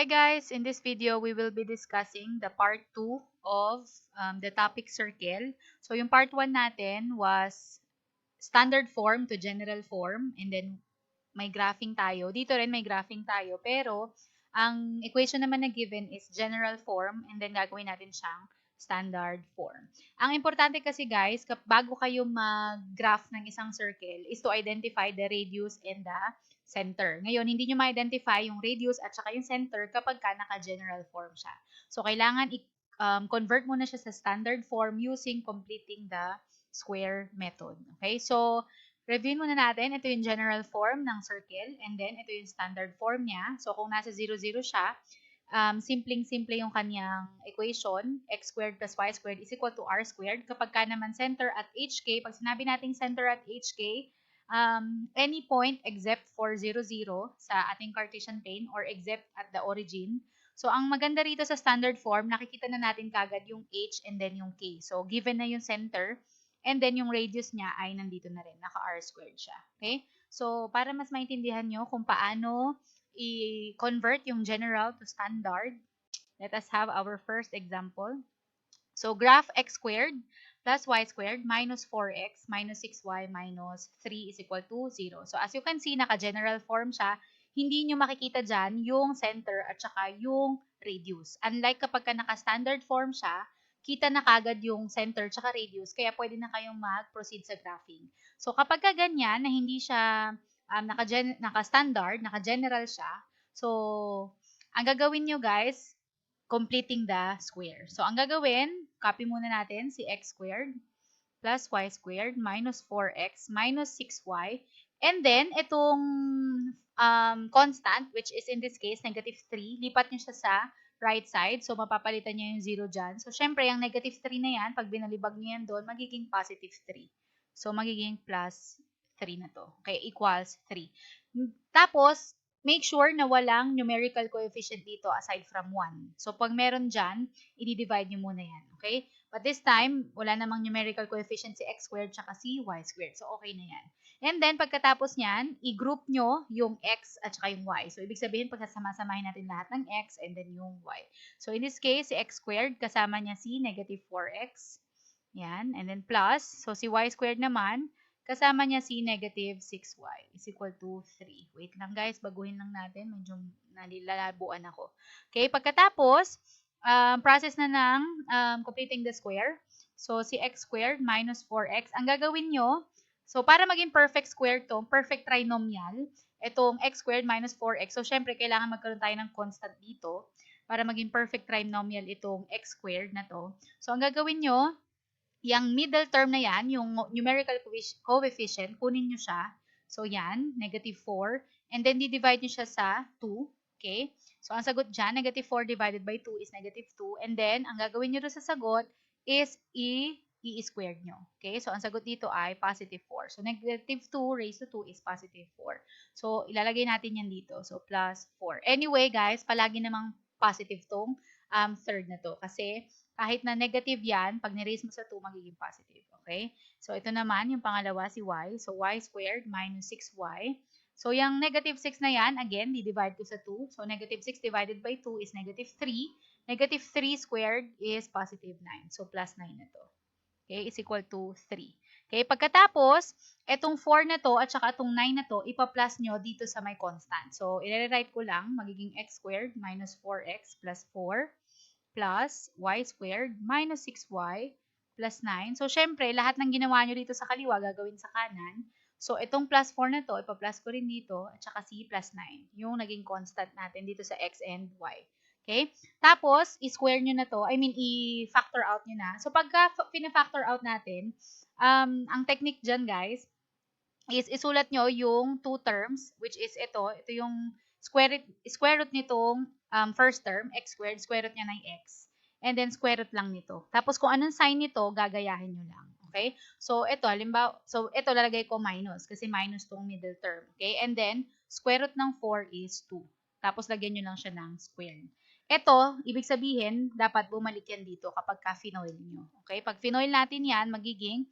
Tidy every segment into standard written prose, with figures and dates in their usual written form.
Hi guys, in this video we will be discussing the part 2 of the topic circle. So yung part 1 natin was standard form to general form, and then may graphing tayo. Dito rin may graphing tayo, pero ang equation naman na given is general form, and then gagawin natin siyang standard form. Ang importante kasi guys, bago kayo mag-graph ng isang circle is to identify the radius and the center. Ngayon, hindi nyo ma-identify yung radius at saka yung center kapag ka naka-general form siya. So, kailangan convert muna siya sa standard form using completing the square method. Okay? So, review muna natin. Ito yung general form ng circle, and then ito yung standard form niya. So, kung nasa 0, 0 siya, simpleng-simple yung kanyang equation, x squared plus y squared is equal to r squared. Kapag ka naman center at hk, pag sinabi nating center at hk, any point except for 0, 0 sa ating Cartesian plane or except at the origin. So, ang maganda rito sa standard form, nakikita na natin kagad yung h and then yung k. So, given na yung center, and then yung radius niya ay nandito na rin, naka-r squared siya. Okay? So, para mas maintindihan nyo kung paano i-convert yung general to standard, let us have our first example. So, graph x squared plus y squared minus 4x minus 6y minus 3 is equal to 0. So, as you can see, naka-general form siya. Hindi nyo makikita dyan yung center at saka yung radius. Unlike kapag ka naka-standard form siya, kita na kagad yung center at saka radius, kaya pwede na kayong mag-proceed sa graphing. So, kapag ka ganyan, na hindi siya naka-standard, naka-general siya, so, ang gagawin nyo guys, completing the square. So, ang gagawin, copy muna natin si x squared plus y squared minus 4x minus 6y. And then, itong constant, which is in this case, negative 3, lipat nyo siya sa right side. So, mapapalitan nyo yung 0 dyan. So, syempre, yung negative 3 na yan, pag binalibag nyo yan doon, magiging positive 3. So, magiging plus 3 na to. Okay, equals 3. Tapos, make sure na walang numerical coefficient dito aside from 1. So, pag meron dyan, i-divide nyo muna yan. Okay? But this time, wala namang numerical coefficient si x squared tsaka si y squared. So, okay na yan. And then, pagkatapos nyan, i-group nyo yung x at saka yung y. So, ibig sabihin, pagkasama-samahin natin lahat ng x and then yung y. So, in this case, si x squared, kasama niya si negative 4x. Yan. And then plus, so si y squared naman, kasama niya si negative 6y is equal to 3. Wait lang guys, baguhin lang natin. Medyo nalilalabuan ako. Okay, pagkatapos, process na ng completing the square. So, si x squared minus 4x. Ang gagawin nyo, so para maging perfect square to, perfect trinomial, itong x squared minus 4x. So, syempre, kailangan magkaroon tayo ng constant dito para maging perfect trinomial itong x squared na to. So, ang gagawin nyo, yung middle term na yan, yung numerical coefficient, kunin nyo siya. So, yan, negative 4. And then, di-divide nyo siya sa 2. Okay? So, ang sagot dyan, negative 4 divided by 2 is negative 2. And then, ang gagawin nyo doon sa sagot is i-squared nyo. Okay? So, ang sagot dito ay positive 4. So, negative 2 raised to 2 is positive 4. So, ilalagay natin yan dito. So, plus 4. Anyway, guys, palagi namang positive tong third na to. Kasi, kahit na negative yan, pag ni-raise mo sa 2, magiging positive. Okay? So, ito naman, yung pangalawa, si y. So, y squared minus 6y. So, yung negative 6 na yan, again, di-divide ko sa 2. So, negative 6 divided by 2 is negative 3. Negative 3 squared is positive 9. So, plus 9 na to. Okay? Is equal to 3. Okay? Pagkatapos, etong 4 na to at saka itong 9 na to, ipa-plus nyo dito sa may constant. So, i-rewrite ko lang, magiging x squared minus 4x plus 4 plus y squared minus 6y plus 9. So, syempre, lahat ng ginawa nyo dito sa kaliwa, gagawin sa kanan. So, itong plus 4 na to, ipa-plus ko rin dito, at saka si plus 9. Yung naging constant natin dito sa x and y. Okay? Tapos, i-square nyo na to, i-factor out nyo na. So, pagka pina-factor out natin, ang technique dyan, guys, is isulat nyo yung two terms, which is ito yung square root nitong first term, x squared, square root niya ng x. And then, square root lang nito. Tapos, kung anong sign nito, gagayahin nyo lang. Okay? So, ito, halimbawa, ito lalagay ko minus, kasi minus tong middle term. Okay? And then, square root ng 4 is 2. Tapos, lagyan nyo lang siya ng square. Ito, ibig sabihin, dapat bumalik yan dito kapag ka-finoil nyo. Okay? Pag finoil natin yan, magiging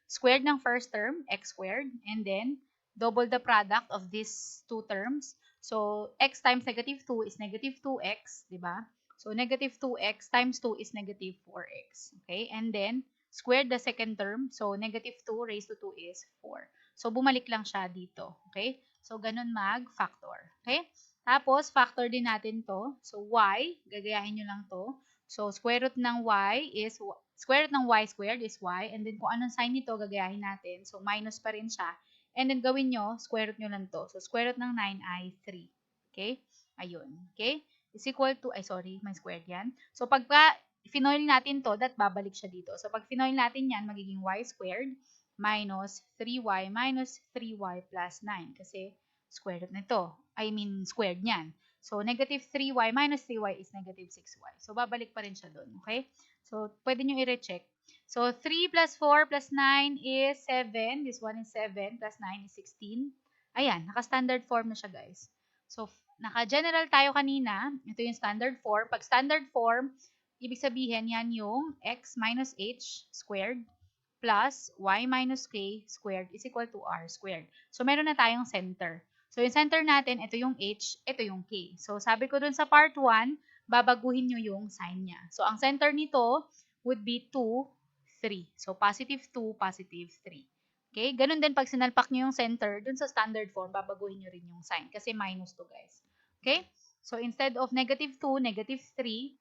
squared ng first term, x squared, and then, double the product of these two terms. So, x times negative 2 is negative 2x, di ba? So, negative 2x times 2 is negative 4x. Okay? And then, square the second term. So, negative 2 raised to 2 is 4. So, bumalik lang siya dito. Okay? So, ganun mag-factor. Okay? Tapos, factor din natin to. So, y, gagayahin nyo lang to. So, square root ng y is, square root ng y squared is y. And then, kung anong sign nito, gagayahin natin. So, minus pa rin siya. And then, gawin nyo, square root nyo lang to. So, square root ng 9 ay 3. Okay? Ayun. Okay? Is equal to, ay sorry, may squared yan. So, pagka finoil natin to, that babalik siya dito. So, pag finoil natin yan, magiging y squared minus 3y minus 3y plus 9. Kasi, square root nito. I mean, squared niyan. So, negative 3y minus 3y is negative 6y. So, babalik pa rin siya doon. Okay? So, pwede nyo i-recheck. So, 3 plus 4 plus 9 is 7. This one is 7 plus 9 is 16. Ayan, naka-standard form na siya, guys. So, naka-general tayo kanina. Ito yung standard form. Pag standard form, ibig sabihin, yan yung x minus h squared plus y minus k squared is equal to r squared. So, meron na tayong center. So, yung center natin, ito yung h, ito yung k. So, sabi ko dun sa part 1, babaguhin nyo yung sign niya. So, ang center nito would be 2, 3. So, positive 2, positive 3. Okay? Ganun din pag sinalpak nyo yung center, dun sa standard form, babaguhin nyo rin yung sign. Kasi minus 2, guys. Okay? So, instead of negative 2, negative 3,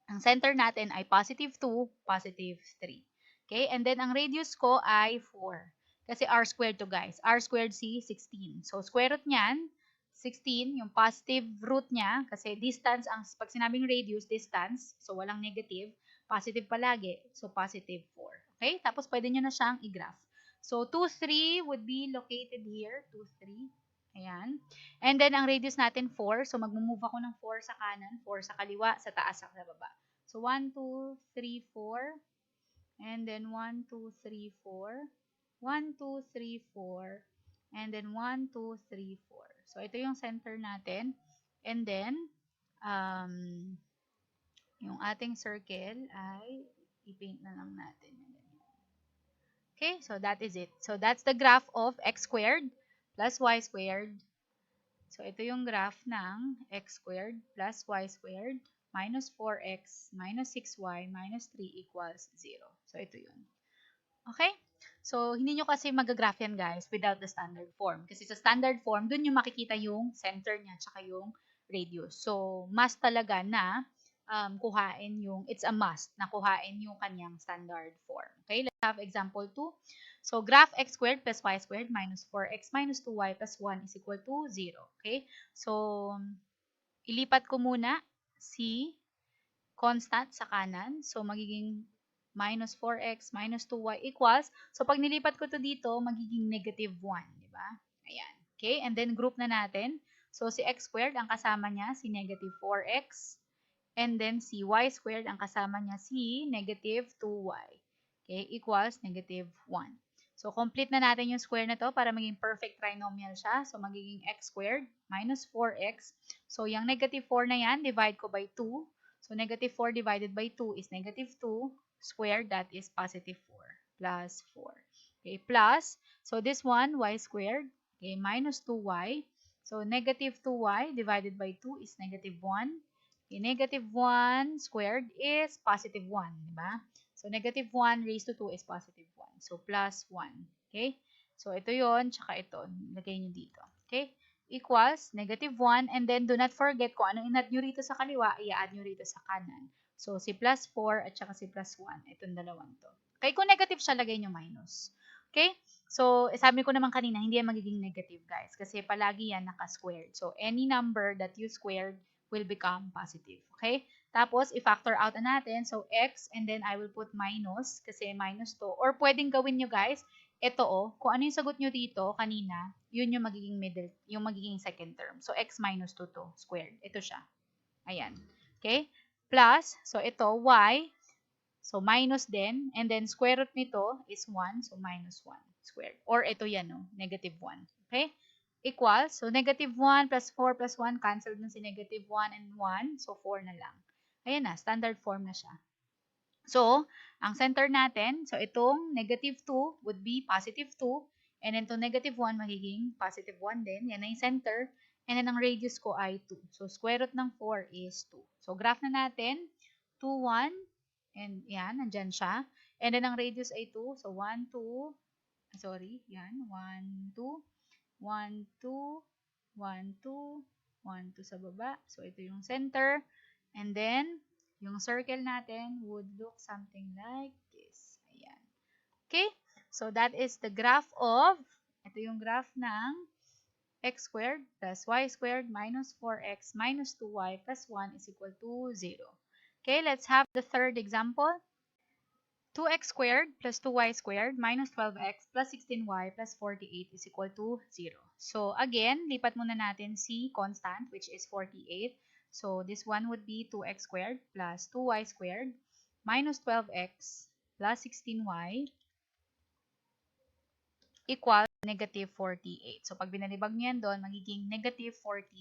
ang center natin ay positive 2, positive 3. Okay? And then, ang radius ko ay 4. Kasi r squared to, guys. R squared si 16. So, square root niyan, 16, yung positive root niya, kasi distance, pag sinabing radius, distance, so walang negative, positive palagi, so positive 4. Okay? Tapos, pwede nyo na siyang i-graph. So, 2, 3 would be located here, 2, 3. Ayan. And then, ang radius natin, 4. So, mag-move ako ng 4 sa kanan, 4 sa kaliwa, sa taas, sa baba. So, 1, 2, 3, 4. And then, 1, 2, 3, 4. 1, 2, 3, 4. And then, 1, 2, 3, 4. So, ito yung center natin. And then, yung ating circle ay i-paint na lang natin. Okay, so that is it. So, that's the graph of x squared plus y squared. So, ito yung graph ng x squared plus y squared minus 4x minus 6y minus 3 equals 0. So, ito yun. Okay? So, hindi nyo kasi mag-graph yan, guys, without the standard form. Kasi sa standard form, dun yung makikita yung center niya tsaka yung radius. So, must talaga na kuhain yung, it's a must na kuhain yung kanyang standard form. Okay? Let's have example 2. So, graph x squared plus y squared minus 4x minus 2y plus 1 is equal to 0. Okay? So, ilipat ko muna si constant sa kanan. So, magiging minus 4x minus 2y equals. So, pag nilipat ko to dito, magiging negative 1. Diba? Ayan. Okay? And then, group na natin. So, si x squared, ang kasama niya, si negative 4x. And then, si y squared, ang kasama niya, si negative 2y. Okay? Equals negative 1. So, complete na natin yung square na to para maging perfect trinomial siya. So, magiging x squared minus 4x. So, yung negative 4 na yan, divide ko by 2. So, negative 4 divided by 2 is negative 2 squared. That is positive 4 plus 4. Okay, plus. So, this one, y squared. Okay, minus 2y. So, negative 2y divided by 2 is negative 1. Okay, negative 1 squared is positive 1. Diba? So, negative 1 raised to 2 is positive 1. So, plus 1. Okay? So, ito yon tsaka ito. Lagay nyo dito. Okay? Equals negative 1. And then, do not forget kung ano in-add nyo rito sa kaliwa, i-add nyo rito sa kanan. So, si plus 4 at saka si plus 1. Itong dalawang to. Okay? Kung negative siya, lagay nyo minus. Okay? So, sabi ko naman kanina, hindi yan magiging negative, guys. Kasi palagi yan naka-squared. So, any number that you squared will become positive. Okay? Tapos, i-factor out na natin. So, x, and then I will put minus, kasi minus to. Or, pwedeng gawin nyo, guys, ito kung ano yung sagot nyo dito, kanina, yun yung magiging middle, yung magiging second term. So, x minus 2 to, squared. Ito siya. Ayan. Okay? Plus, so ito, y, so minus din, and then square root nito is 1, so minus 1 squared. Or ito yan, no? Negative 1. Okay? Equals, so negative 1 plus 4 plus 1, cancelled na si negative 1 and 1, so 4 na lang. Ayan na, standard form na siya. So, ang center natin, so itong negative 2 would be positive 2, and then itong negative 1 magiging positive 1 din. Yan na yung center. And then ang radius ko ay 2. So square root ng 4 is 2. So graph na natin, 2, 1, and yan, nandyan siya. And then ang radius ay 2. So 1, 2, sorry, yan, 1, 2, 1, 2, 1, 2, 1, 2 sa baba. So ito yung center. And then, yung circle natin would look something like this. Ayan. Okay? So that is the graph of, ito yung graph ng x squared plus y squared minus 4x minus 2y plus 1 is equal to 0. Okay, let's have the third example. 2x squared plus 2y squared minus 12x plus 16y plus 48 is equal to 0. So again, lipat muna natin si constant, which is 48. So this one would be 2x squared plus 2y squared minus 12x plus 16y equals negative 48. So, pag binalibag niyo yan doon, magiging negative 48.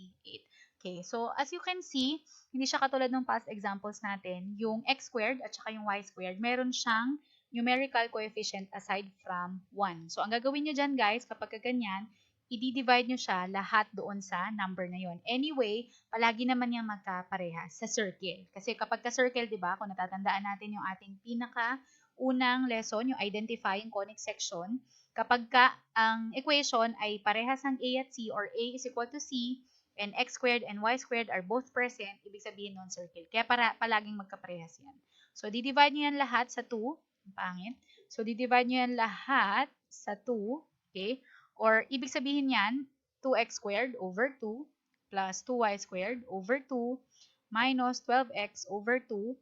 Okay, so as you can see, hindi siya katulad ng past examples natin. Yung x squared at saka yung y squared, meron siyang numerical coefficient aside from 1. So, ang gagawin nyo dyan guys, kapag ganyan, i-divide nyo siya lahat doon sa number na yon. Anyway, palagi naman yung magkaparehas sa circle. Kasi kapag ka-circle, di ba, kung natatandaan natin yung ating pinaka-unang lesson, yung identifying conic section, kapag ang equation ay parehas ng a at c or a is equal to c and x squared and y squared are both present, ibig sabihin nun circle. Kaya palaging magkaparehas yan. So, di-divide nyo yan lahat sa 2. Pangit. So, di-divide nyo yan lahat sa 2. Okay? Or, ibig sabihin yan, 2x squared over 2 plus 2y squared over 2 minus 12x over 2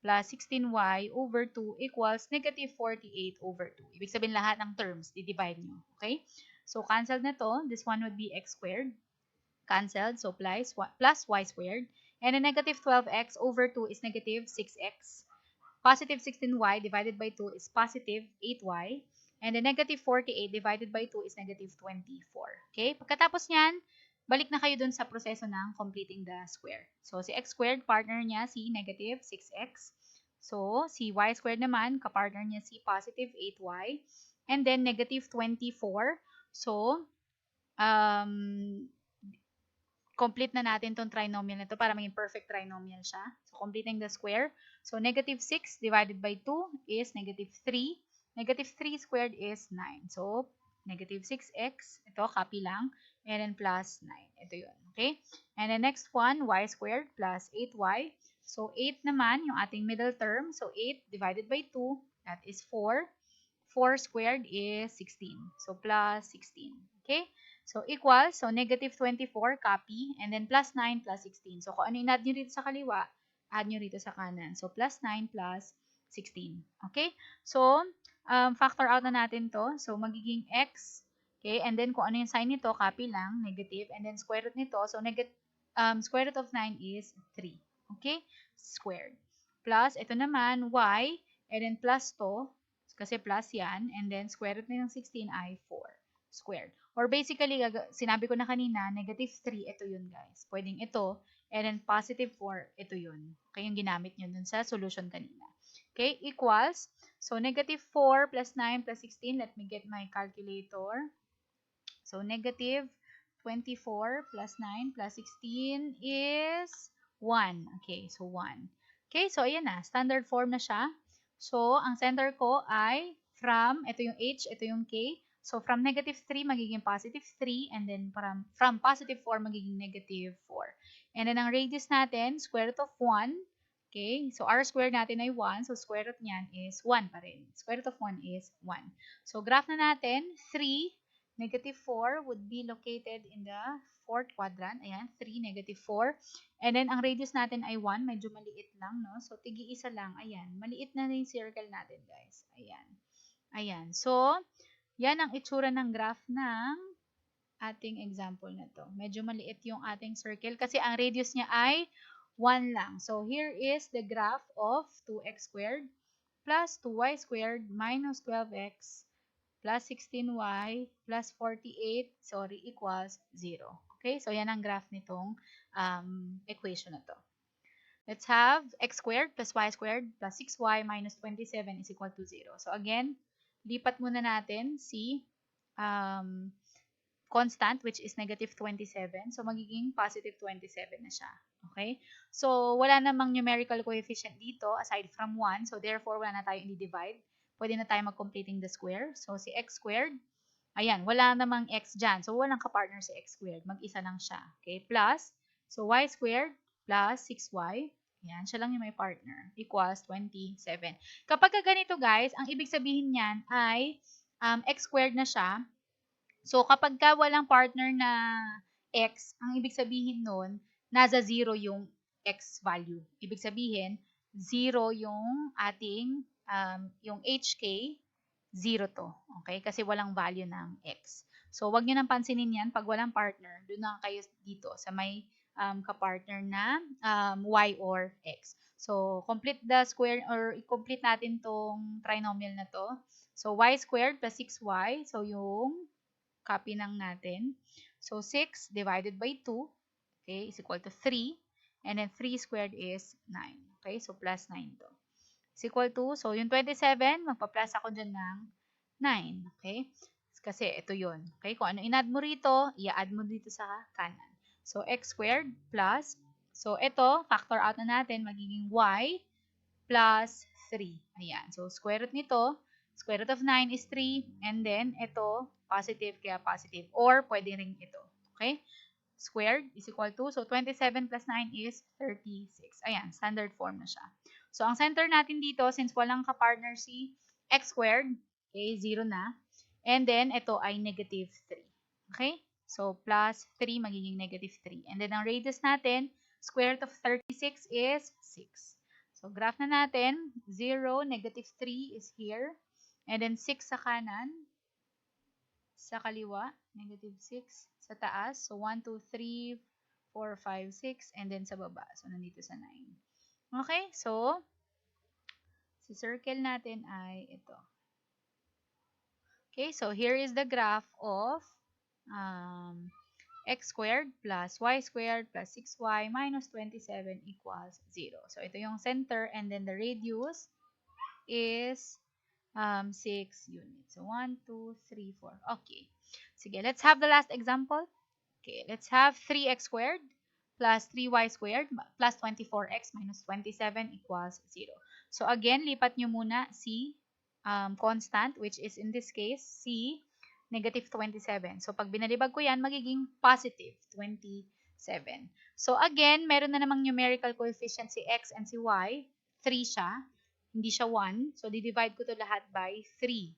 plus 16y over 2 equals negative 48 over 2. Ibig sabihin lahat ng terms, di-divide nyo. Okay? So, cancelled na to. This one would be x squared. Cancelled. So, plus y squared. And the negative 12x over 2 is negative 6x. Positive 16y divided by 2 is positive 8y. And the negative 48 divided by 2 is negative 24. Okay? Pagkatapos niyan, balik na kayo dun sa proseso ng completing the square. So, si x squared, partner niya si negative 6x. So, si y squared naman, kapartner niya si positive 8y. And then, negative 24. So, complete na natin tong trinomial na to para maging perfect trinomial siya. So, completing the square. So, negative 6 divided by 2 is negative 3. Negative 3 squared is 9. So, negative 6x. Ito, copy lang. And then plus 9. Ito yun. Okay? And the next one, y squared plus 8y. So, 8 naman, yung ating middle term. So, 8 divided by 2, that is 4. 4 squared is 16. So, plus 16. Okay? So, equals. So, negative 24, copy. And then, plus 9 plus 16. So, kung ano yung add nyo rito sa kaliwa, add nyo rito sa kanan. So, plus 9 plus 16. Okay? So, factor out na natin to. So, magiging x. Okay, and then kung ano yung sign nito, copy lang, negative, and then square root nito, so square root of 9 is 3. Okay, squared. Plus, ito naman, y, and then plus to, kasi plus yan, and then square root ng 16 ay 4 squared. Or basically, sinabi ko na kanina, negative 3, ito yun guys. Pwedeng ito, and then positive 4, ito yun. Okay, yung ginamit nyo dun sa solution kanina. Okay, equals, so negative 4 plus 9 plus 16, let me get my calculator. So, negative 24 plus 9 plus 16 is 1. Okay, so 1. Okay, so ayan na. Standard form na siya. So, ang center ko ay from, ito yung h, ito yung k. So, from negative 3, magiging positive 3. And then, from positive 4, magiging negative 4. And then, ang radius natin, square root of 1. Okay, so r squared natin ay 1. So, square root niyan is 1 pa rin. Square root of 1 is 1. So, graph na natin, 3. Negative 4 would be located in the fourth quadrant. Ayan, 3, negative 4. And then, ang radius natin ay 1. Medyo maliit lang, no? So, tigi-isa lang. Ayan, maliit na yung circle natin, guys. Ayan. Ayan. So, yan ang itsura ng graph ng ating example na to. Medyo maliit yung ating circle kasi ang radius niya ay 1 lang. So, here is the graph of 2x squared plus 2y squared minus 12x plus 16y plus 48, equals 0. Okay, so yan ang graph nitong equation na to. Let's have x squared plus y squared plus 6y minus 27 is equal to 0. So again, lipat muna natin si constant, which is negative 27. So, magiging positive 27 na siya. Okay? So, wala namang numerical coefficient dito aside from 1. So, therefore, wala na tayong i-divide. Pwede na tayo mag-completing the square. So, si x squared, ayan, wala namang x dyan. So, walang kapartner si x squared. Mag-isa lang siya. Okay? Plus, so y squared plus 6y. Ayan, siya lang yung may partner. Equals 27. Kapag ganito, guys, ang ibig sabihin niyan ay x squared na siya. So, kapag ka walang partner na x, ang ibig sabihin nun, nasa 0 yung x value. Ibig sabihin, 0 yung ating, yung hk, 0 to. Okay? Kasi walang value ng x. So, wag nyo nang pansinin yan pag walang partner. Doon na kayo dito sa may kapartner na y or x. So, complete the square or i-complete natin tong trinomial na to. So, y squared plus 6y. So, yung copy lang natin. So, 6 divided by 2, okay, is equal to 3. And then 3 squared is 9. Okay, so plus 9 to. Is equal to, so yung 27, magpa-plus ako dyan ng 9. Okay, kasi ito yun. Okay, kung ano in-add mo rito, i-add mo dito sa kanan. So, x squared plus, so ito, factor out na natin, magiging y plus 3. Ayan, so square root nito, square root of 9 is 3, and then ito, positive kaya positive, or pwede ring ito. Okay? Squared is equal to, so 27 plus 9 is 36. Ayan, standard form na siya. So, ang center natin dito, since walang kapartner si x squared, okay, 0 na, and then ito ay negative 3. Okay? So, plus 3 magiging negative 3. And then ang radius natin, square root of 36 is 6. So, graph na natin, 0, negative 3 is here. And then 6 sa kanan, sa kaliwa, negative 6 sa taas. So, 1, 2, 3, 4, 5, 6, and then sa baba. So, nandito sa 9. Okay, so, si circle natin ay ito. Okay, so here is the graph of x squared plus y squared plus 6y minus 27 equals 0. So, ito yung center, and then the radius is 6 units. So, 1, 2, 3, 4. Okay. Sige, let's have the last example. Okay, let's have 3x squared plus 3y squared plus 24x minus 27 equals 0. So, again, lipat nyo muna si constant, which is in this case, c negative 27. So, pag binalibag ko yan, magiging positive 27. So, again, meron na namang numerical coefficient si x and si y. 3 siya. Hindi siya 1. So, di-divide ko to lahat by 3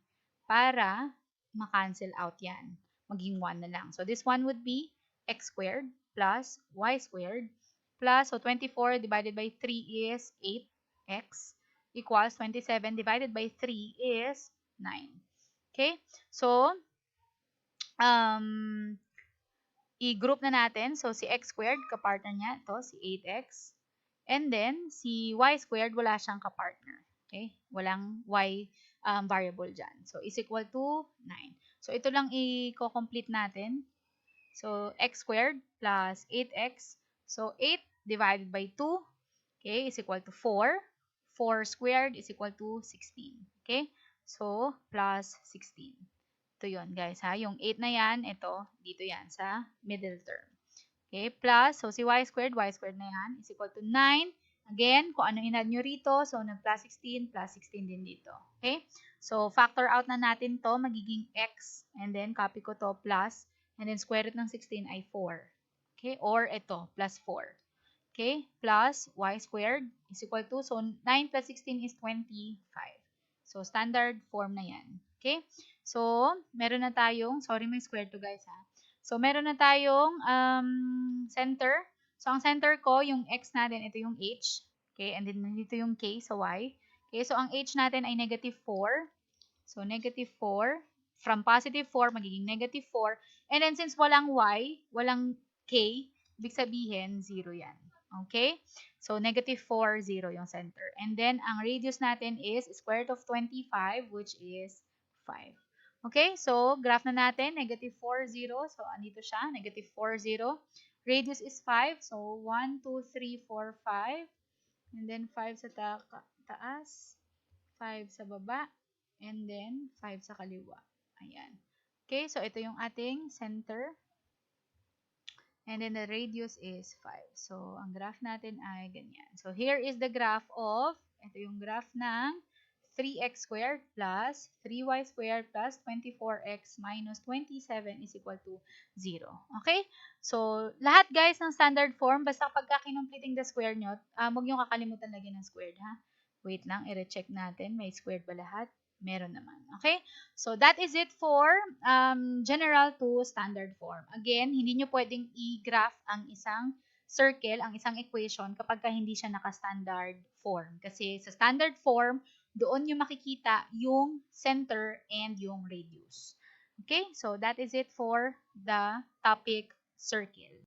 para ma-cancel out yan. Maging 1 na lang. So, this one would be x squared plus y squared plus, so 24 divided by 3 is 8x equals 27 divided by 3 is 9. Okay? So, i-group na natin. So, si x squared, kapartner niya, ito, si 8x. And then, si y squared, wala siyang kapartner. Okay? Walang y variable dyan. So, is equal to 9. So, ito lang i-complete natin. So, x squared plus 8x. So, 8 divided by 2, okay, is equal to 4. 4 squared is equal to 16. Okay? So, plus 16. Ito yun, guys, ha? Yung 8 na yan, ito, dito yan, sa middle term. Okay, plus, so si y squared na yan, is equal to 9. Again, kung ano in-add nyo rito, so nag-plus 16, plus 16 din dito. Okay? So, factor out na natin to, magiging x, and then copy ko to plus, and then square root ng 16 ay 4. Okay? Or ito, plus 4. Okay? Plus y squared is equal to, so 9 plus 16 is 25. So, standard form na yan. Okay? So, meron na tayong, sorry may square to guys ha. So, meron na tayong center. So, ang center ko, yung x natin, ito yung h. Okay? And then, dito yung k sa y. Okay? So, ang h natin ay negative 4. So, negative 4. From positive 4, magiging negative 4. And then, since walang y, walang k, ibig sabihin, 0 yan. Okay? So, negative 4, 0 yung center. And then, ang radius natin is square root of 25, which is 5. Okay? So, graph na natin, negative 4, 0. So, andito siya, negative 4, 0. Radius is 5. So, 1, 2, 3, 4, 5. And then, 5 sa taas. 5 sa baba. And then, 5 sa kaliwa. Ayan. Okay, so ito yung ating center. And then the radius is 5. So, ang graph natin ay ganyan. So, here is the graph of, ito yung graph ng 3x squared plus 3y squared plus 24x minus 27 is equal to 0. Okay? So, lahat guys ng standard form, basta pagka kinumpleting the square nyo, huwag nyo kakalimutan lagyan ng squared, ha? Wait lang, i-recheck natin. May squared ba lahat? Meron naman. Okay? So, that is it for general to standard form. Again, hindi nyo pwedeng i-graph ang isang circle, ang isang equation kapag hindi siya naka-standard form. Kasi sa standard form, doon nyo makikita yung center and yung radius. Okay? So, that is it for the topic circle.